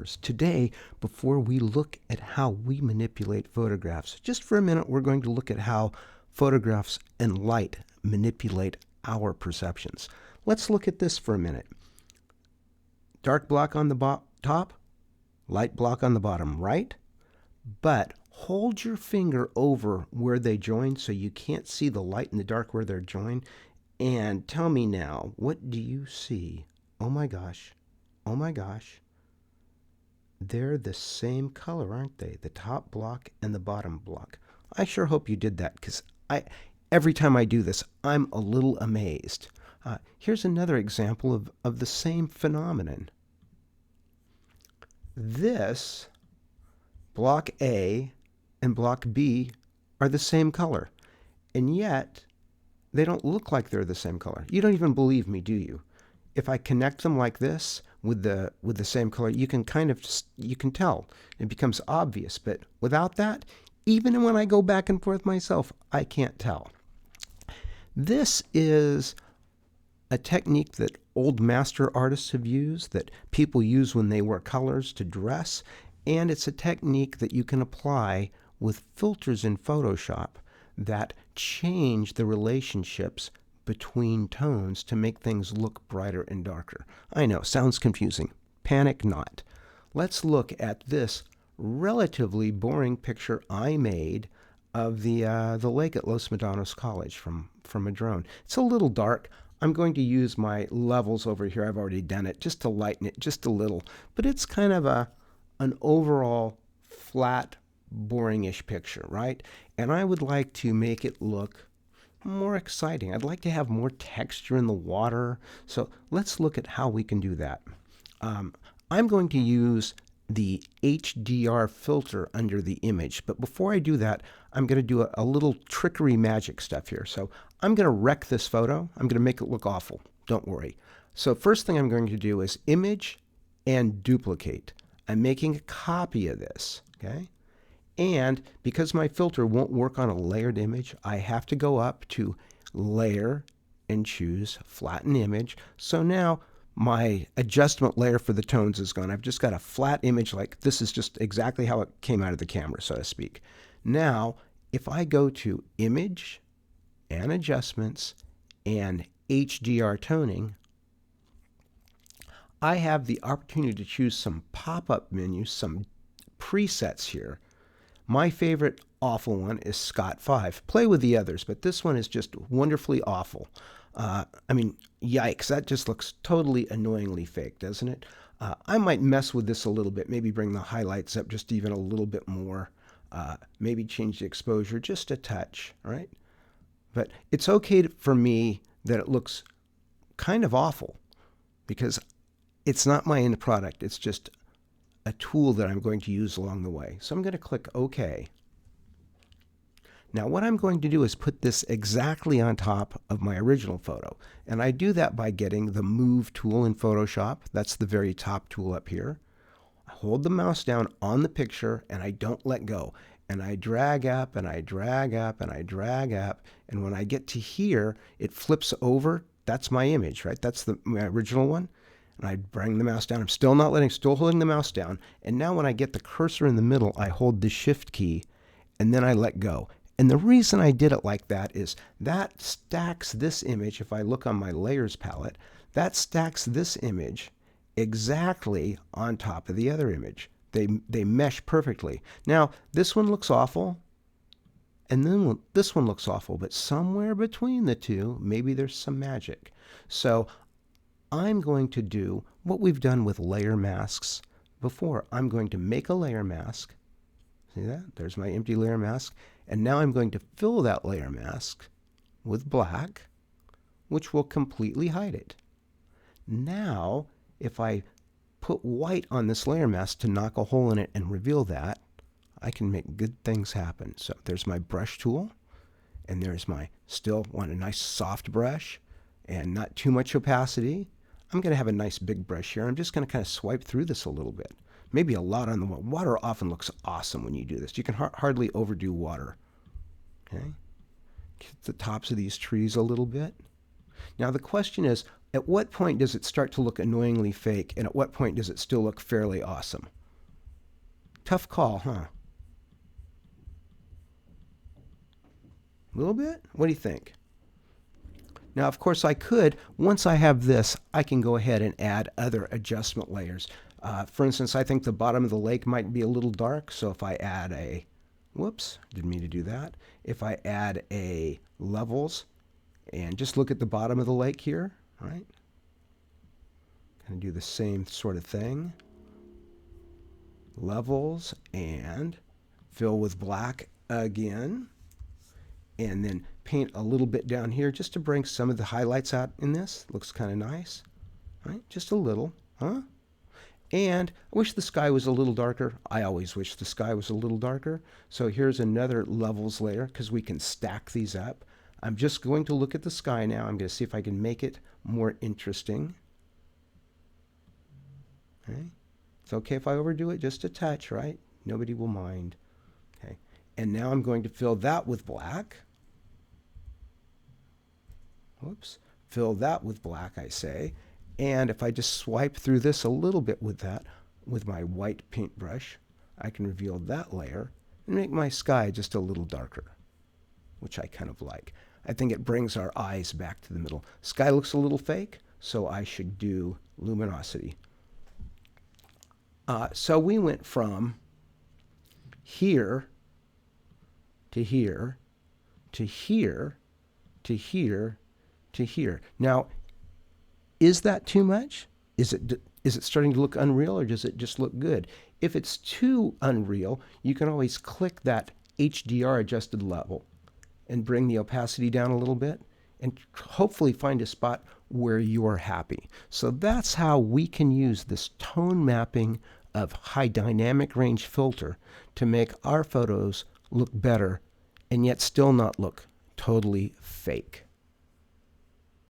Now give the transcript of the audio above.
colors. Today, before we look at how we manipulate photographs, just for a minute, we're going to look at how photographs and light manipulate our perceptions. Let's look at this for a minute. Dark block on the top, light block on the bottom, right? But hold your finger over where they join so you can't see the light and the dark where they're joined. And tell me now, what do you see? Oh my gosh. Oh my gosh. They're the same color, aren't they? The top block and the bottom block. I sure hope you did that, because every time I do this, I'm a little amazed. Here's another example of the same phenomenon. This block A and block B are the same color, and yet they don't look like they're the same color. You don't even believe me, do you? If I connect them like this with the same color, you can you can tell. It becomes obvious, but without that, even when I go back and forth myself, I can't tell. This is a technique that old master artists have used, that people use when they wear colors to dress, and it's a technique that you can apply with filters in Photoshop that change the relationships between tones to make things look brighter and darker. I know, sounds confusing. Panic not. Let's look at this relatively boring picture I made of the lake at Los Medanos College from a drone. It's a little dark. I'm going to use my levels over here. I've already done it just to lighten it just a little. But it's kind of an overall flat, boring-ish picture, right? And I would like to make it look more exciting. I'd like to have more texture in the water. So let's look at how we can do that. I'm going to use the HDR filter under the image. But before I do that, I'm going to do a little trickery magic stuff here. So I'm going to wreck this photo. I'm going to make it look awful. Don't worry. So first thing I'm going to do is image and duplicate. I'm making a copy of this, okay? And because my filter won't work on a layered image, I have to go up to Layer and choose Flatten Image. So now my adjustment layer for the tones is gone. I've just got a flat image, like this is just exactly how it came out of the camera, so to speak. Now, if I go to Image and Adjustments and HDR Toning, I have the opportunity to choose some pop-up menus, some presets here. My favorite awful one is Scott 5. Play with the others, but this one is just wonderfully awful. I mean, yikes, that just looks totally annoyingly fake, doesn't it? I might mess with this a little bit, maybe bring the highlights up just even a little bit more, maybe change the exposure just a touch, right? But it's okay for me that it looks kind of awful, because it's not my end product. It's just a tool that I'm going to use along the way. So I'm going to click OK. Now what I'm going to do is put this exactly on top of my original photo. And I do that by getting the Move tool in Photoshop. That's the very top tool up here. I hold the mouse down on the picture and I don't let go. And I drag up and I drag up and I drag up. And when I get to here, it flips over. That's my image, right? That's my original one. And I bring the mouse down. I'm still holding the mouse down. And now when I get the cursor in the middle, I hold the Shift key and then I let go. And the reason I did it like that is that stacks this image. If I look on my layers palette, that stacks this image exactly on top of the other image. They mesh perfectly. Now, this one looks awful, and then this one looks awful, but somewhere between the two, maybe there's some magic. So I'm going to do what we've done with layer masks before. I'm going to make a layer mask. See that? There's my empty layer mask. And now I'm going to fill that layer mask with black, which will completely hide it. Now, if I put white on this layer mask to knock a hole in it and reveal that, I can make good things happen. So there's my brush tool, and there's my still want a nice soft brush and not too much opacity. I'm going to have a nice big brush here. I'm just going to kind of swipe through this a little bit. Maybe a lot on the water. Water often looks awesome when you do this. You can hardly overdo water. Okay, get the tops of these trees a little bit. Now the question is, At what point does it start to look annoyingly fake, and at what point does it still look fairly awesome? Tough call, huh? A little bit? What do you think? Now, of course, I could, once I have this, I can go ahead and add other adjustment layers. For instance, I think the bottom of the lake might be a little dark, so if I add a, whoops, didn't mean to do that. If I add a levels, and just look at the bottom of the lake here, right? Kind of do the same sort of thing. Levels, and fill with black again. And then paint a little bit down here just to bring some of the highlights out in this. Looks kind of nice, right? Just a little, huh? And I wish the sky was a little darker. I always wish the sky was a little darker. So here's another levels layer because we can stack these up. I'm just going to look at the sky now. I'm going to see if I can make it more interesting. Okay. It's okay if I overdo it just a touch, right? Nobody will mind. Okay. And now I'm going to fill that with black. Whoops. Fill that with black, I say. And if I just swipe through this a little bit with that, with my white paintbrush, I can reveal that layer and make my sky just a little darker, which I kind of like. I think it brings our eyes back to the middle. Sky looks a little fake, so I should do luminosity. So we went from here to here to here to here to here. Now, is that too much? Is it starting to look unreal, or does it just look good? If it's too unreal, you can always click that HDR adjusted level and bring the opacity down a little bit and hopefully find a spot where you're happy. So that's how we can use this tone mapping of high dynamic range filter to make our photos look better and yet still not look totally fake.